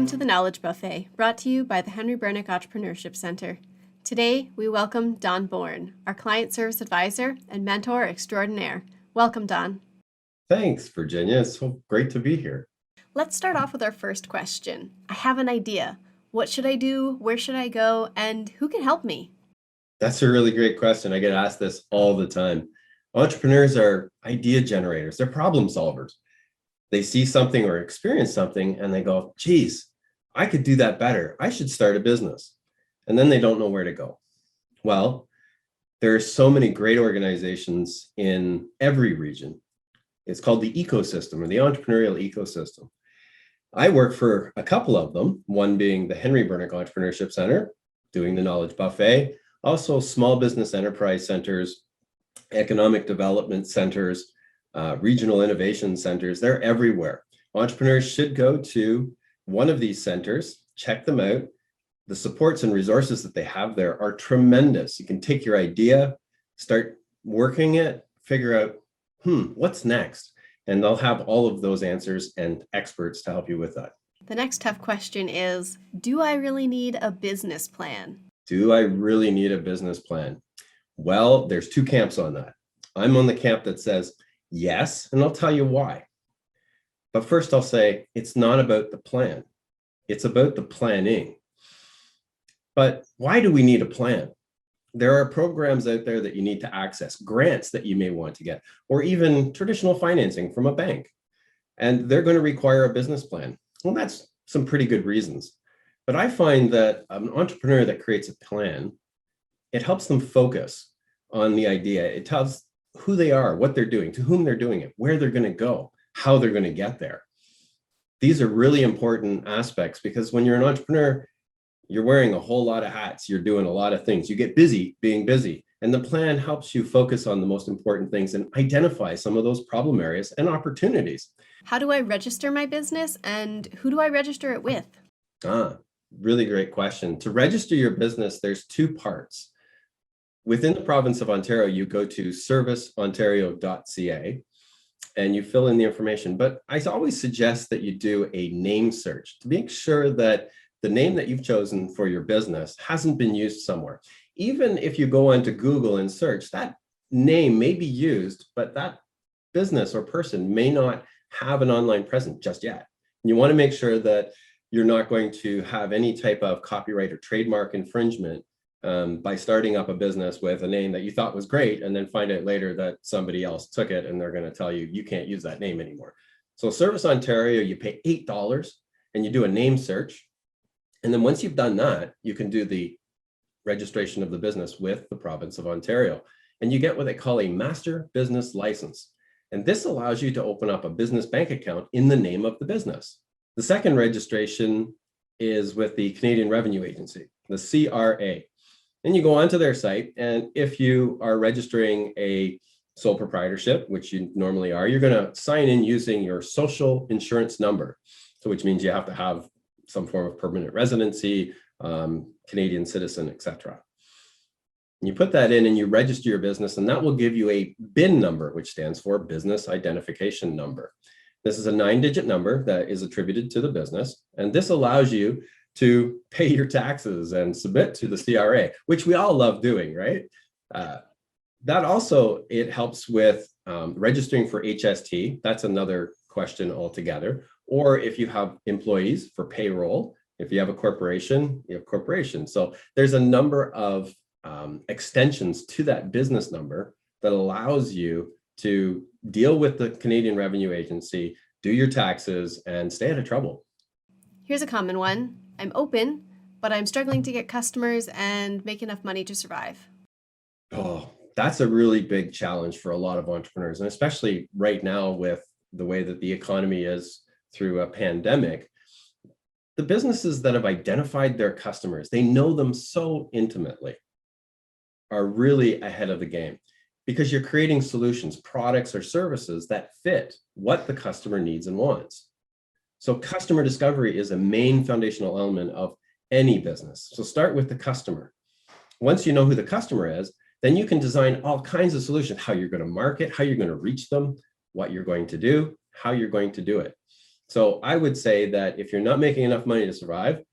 to the Knowledge Buffet, brought to you by the Bernick Entrepreneurship Center. Today, we welcome Don Bourne, our client service advisor and mentor extraordinaire. Welcome, Don. Thanks, Virginia. It's so great to be here. Let's start off with our first question. I have an idea. What should I do? Where should I go? And who can help me? That's a really great question. I get asked this all the time. Entrepreneurs are idea generators. They're problem solvers. They see something or experience something and they go, geez, I could do that better. I should start a business. And then they don't know where to go. Well, there are so many great organizations in every region. It's called the ecosystem or the entrepreneurial ecosystem. I work for a couple of them, one being the Bernick Entrepreneurship Center, doing the Knowledge Buffet, also small business enterprise centers, economic development centers, regional innovation centers. They're everywhere. Entrepreneurs should go to one of these centers, check them out. The supports and resources that they have there are tremendous. You can take your idea, start working it, figure out, what's next? And they'll have all of those answers and experts to help you with that. The next tough question is, do I really need a business plan? Do I really need a business plan? Well, there's two camps on that. I'm on the camp that says yes, and I'll tell you why. But first I'll say it's not about the plan. It's about the planning. But why do we need a plan? There are programs out there that you need to access, grants that you may want to get, or even traditional financing from a bank. And they're going to require a business plan. Well, that's some pretty good reasons. But I find that an entrepreneur that creates a plan, it helps them focus on the idea. It tells who they are, what they're doing, to whom they're doing it, where they're going to go, how they're going to get there. These are really important aspects because when you're an entrepreneur, you're wearing a whole lot of hats. You're doing a lot of things. You get busy being busy. And the plan helps you focus on the most important things and identify some of those problem areas and opportunities. How do I register my business and who do I register it with? Really great question. To register your business, there's two parts. Within the province of Ontario, you go to serviceontario.ca and you fill in the information. But I always suggest that you do a name search to make sure that the name that you've chosen for your business hasn't been used somewhere. Even if you go onto Google and search, that name may be used, but that business or person may not have an online presence just yet. And you want to make sure that you're not going to have any type of copyright or trademark infringement by starting up a business with a name that you thought was great and then find out later that somebody else took it and they're going to tell you you can't use that name anymore. So Service Ontario, you pay $8 and you do a name search. And then once you've done that, you can do the registration of the business with the province of Ontario. And you get what they call a master business license. And this allows you to open up a business bank account in the name of the business. The second registration is with the Canadian Revenue Agency, the CRA. And you go onto their site, and if you are registering a sole proprietorship, which you normally are, you're going to sign in using your social insurance number. So which means you have to have some form of permanent residency, Canadian citizen, etc. You put that in and you register your business, and that will give you a BIN number, which stands for Business Identification Number. This is a 9-digit number that is attributed to the business, and this allows you to pay your taxes and submit to the CRA, which we all love doing, right? That also, it helps with registering for HST. That's another question altogether. Or if you have employees for payroll, if you have a corporation, you have corporation. So there's a number of extensions to that business number that allows you to deal with the Canadian Revenue Agency, do your taxes, and stay out of trouble. Here's a common one. I'm open, but I'm struggling to get customers and make enough money to survive. Oh, that's a really big challenge for a lot of entrepreneurs, and especially right now with the way that the economy is through a pandemic. The businesses that have identified their customers, they know them so intimately, are really ahead of the game because you're creating solutions, products or services that fit what the customer needs and wants. So customer discovery is a main foundational element of any business. So start with the customer. Once you know who the customer is, then you can design all kinds of solutions, how you're going to market, how you're going to reach them, what you're going to do, how you're going to do it. So I would say that if you're not making enough money to survive,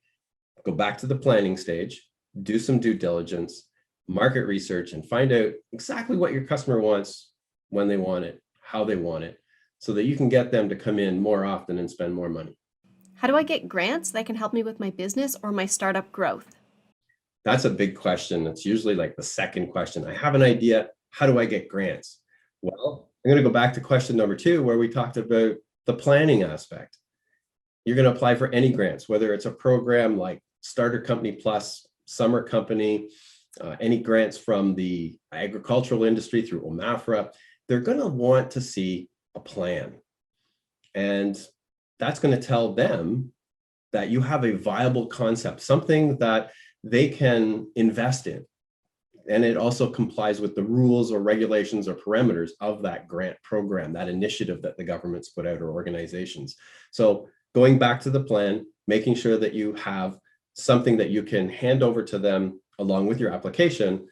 go back to the planning stage, do some due diligence, market research, and find out exactly what your customer wants, when they want it, how they want it, so that you can get them to come in more often and spend more money. How do I get grants that can help me with my business or my startup growth? That's a big question. It's usually like the second question. I have an idea. How do I get grants? Well, I'm going to go back to question number 2, where we talked about the planning aspect. You're going to apply for any grants, whether it's a program like Starter Company Plus, Summer Company, any grants from the agricultural industry through OMAFRA. They're going to want to see a plan. And that's going to tell them that you have a viable concept, something that they can invest in. And it also complies with the rules or regulations or parameters of that grant program, that initiative that the government's put out or organizations. So going back to the plan, making sure that you have something that you can hand over to them along with your application.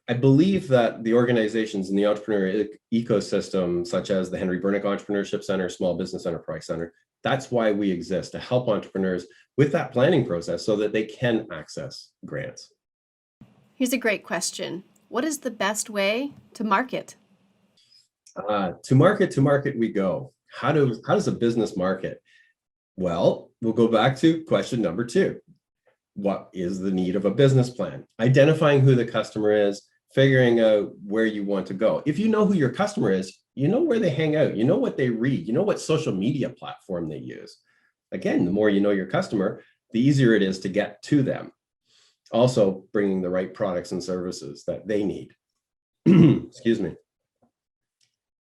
I believe that the organizations in the entrepreneurial ecosystem, such as the Henry Bernick Entrepreneurship Center, Small Business Enterprise Center, that's why we exist, to help entrepreneurs with that planning process so that they can access grants. Here's a great question. What is the best way to market? To market we go. How does a business market? Well, we'll go back to question number 2. What is the need of a business plan? Identifying who the customer is, figuring out where you want to go. If you know who your customer is, you know where they hang out, you know what they read, you know what social media platform they use. Again, the more you know your customer, the easier it is to get to them. Also, bringing the right products and services that they need. Excuse me.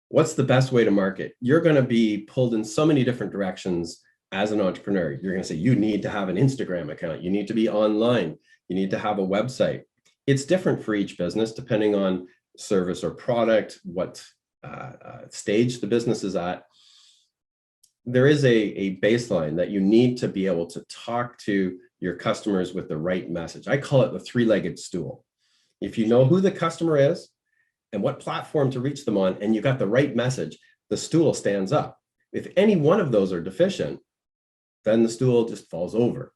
What's the best way to market? You're going to be pulled in so many different directions as an entrepreneur. You're going to say you need to have an Instagram account. You need to be online. You need to have a website. It's different for each business depending on service or product, what stage the business is at. There is a baseline that you need to be able to talk to your customers with the right message. I call it the 3-legged stool. If you know who the customer is and what platform to reach them on, and you got the right message, the stool stands up. If any one of those are deficient, then the stool just falls over.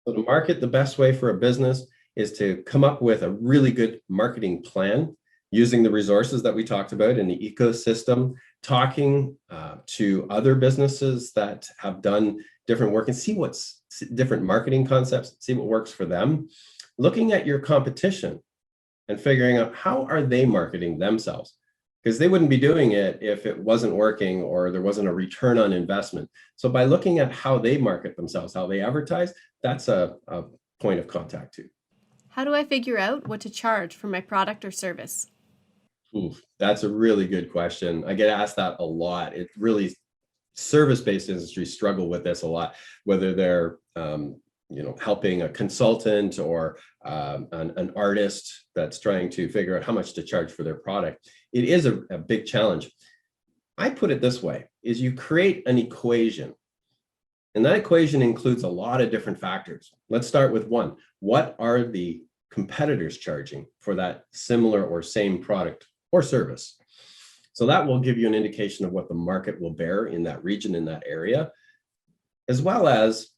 So to market, the best way for a business is to come up with a really good marketing plan using the resources that we talked about in the ecosystem, talking to other businesses that have done different work and see what's different marketing concepts, see what works for them, looking at your competition and figuring out how are they marketing themselves, because they wouldn't be doing it if it wasn't working or there wasn't a return on investment. So by looking at how they market themselves, how they advertise, that's a point of contact too. How do I figure out what to charge for my product or service? Ooh, that's a really good question. I get asked that a lot. It really, service-based industries struggle with this a lot, whether they're helping a consultant or an artist that's trying to figure out how much to charge for their product. It is a big challenge. I put it this way, is you create an equation, and that equation includes a lot of different factors. Let's start with one. What are the competitors charging for that similar or same product or service? So that will give you an indication of what the market will bear in that region, in that area, as well as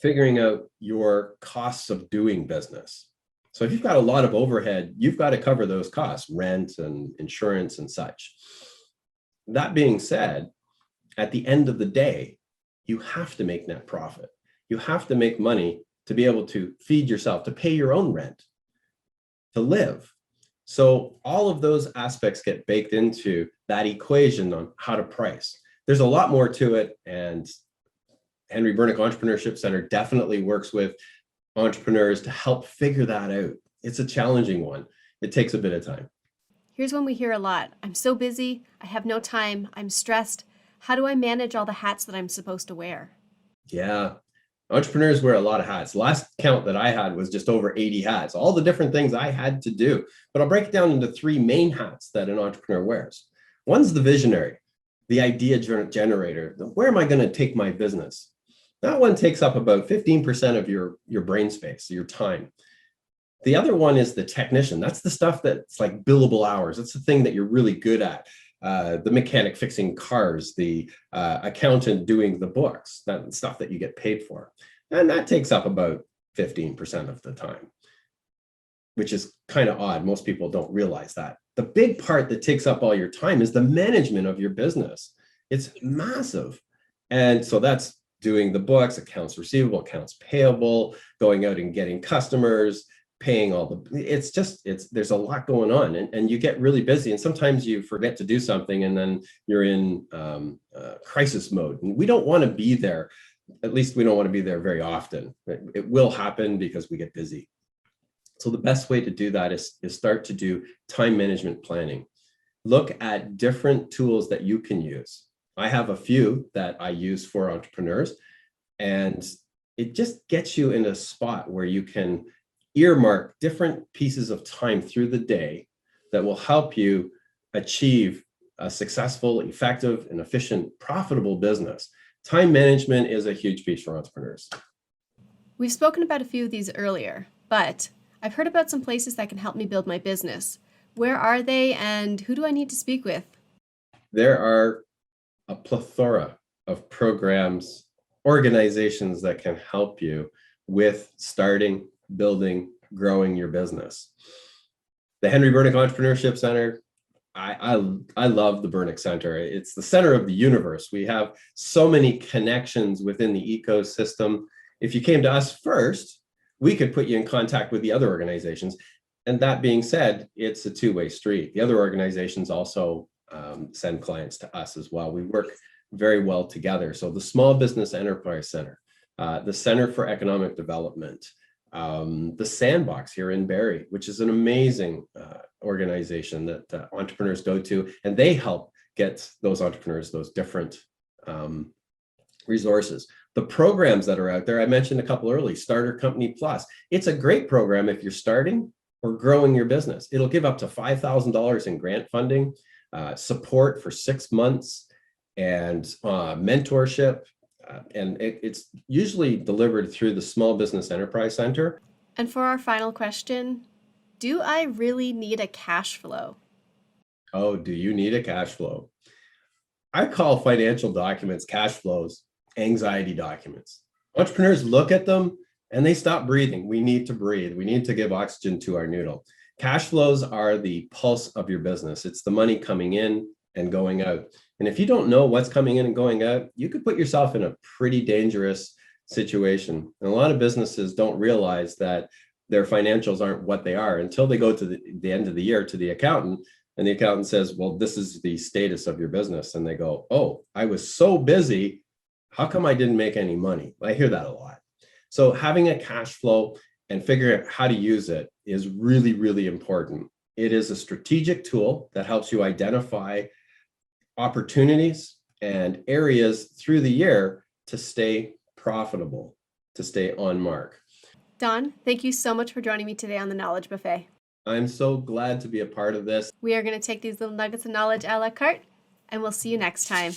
figuring out your costs of doing business. So if you've got a lot of overhead, you've got to cover those costs, rent and insurance and such. That being said, at the end of the day, you have to make net profit. You have to make money to be able to feed yourself, to pay your own rent, to live. So all of those aspects get baked into that equation on how to price. There's a lot more to it, and Henry Bernick Entrepreneurship Center definitely works with entrepreneurs to help figure that out. It's a challenging one. It takes a bit of time. Here's one we hear a lot. I'm so busy. I have no time. I'm stressed. How do I manage all the hats that I'm supposed to wear? Yeah. Entrepreneurs wear a lot of hats. Last count that I had was just over 80 hats, all the different things I had to do. But I'll break it down into 3 main hats that an entrepreneur wears. One's the visionary, the idea generator. Where am I going to take my business? That one takes up about 15% of your brain space, your time. The other one is the technician. That's the stuff that's like billable hours. That's the thing that you're really good at. the mechanic fixing cars, the accountant doing the books, that stuff that you get paid for. And that takes up about 15% of the time, which is kind of odd. Most people don't realize that. The big part that takes up all your time is the management of your business. It's massive. And so that's doing the books, accounts receivable, accounts payable, going out and getting customers, paying all there's a lot going on, and you get really busy, and sometimes you forget to do something, and then you're in crisis mode. And we don't want to be there. At least we don't want to be there very often. It will happen because we get busy. So the best way to do that is start to do time management planning. Look at different tools that you can use. I have a few that I use for entrepreneurs, and it just gets you in a spot where you can earmark different pieces of time through the day that will help you achieve a successful, effective, and efficient, profitable business. Time management is a huge piece for entrepreneurs. We've spoken about a few of these earlier, but I've heard about some places that can help me build my business. Where are they, and who do I need to speak with? There are a plethora of programs, organizations that can help you with starting, building, growing your business. The Henry Bernick Entrepreneurship Center, I love the Bernick Center. It's the center of the universe. We have so many connections within the ecosystem. If you came to us first, we could put you in contact with the other organizations. And that being said, it's a two-way street. The other organizations also send clients to us as well. We work very well together. So the Small Business Enterprise Center, the Center for Economic Development, the Sandbox here in Barrie, which is an amazing organization that entrepreneurs go to, and they help get those entrepreneurs those different resources. The programs that are out there, I mentioned a couple early, Starter Company Plus. It's a great program if you're starting or growing your business. It'll give up to $5,000 in grant funding, support for 6 months, and mentorship. And it's usually delivered through the Small Business Enterprise Center. And for our final question, do I really need a cash flow? Oh, do you need a cash flow? I call financial documents, cash flows, anxiety documents. Entrepreneurs look at them and they stop breathing. We need to breathe. We need to give oxygen to our noodle. Cash flows are the pulse of your business. It's the money coming in and going out. And if you don't know what's coming in and going out, you could put yourself in a pretty dangerous situation. And a lot of businesses don't realize that their financials aren't what they are until they go to the end of the year to the accountant. And the accountant says, well, this is the status of your business. And they go, oh, I was so busy. How come I didn't make any money? I hear that a lot. So having a cash flow and figuring out how to use it is really, really important. It is a strategic tool that helps you identify opportunities and areas through the year to stay profitable, to stay on mark. Don, thank you so much for joining me today on the Knowledge Buffet. I'm so glad to be a part of this. We are going to take these little nuggets of knowledge a la carte, and we'll see you next time.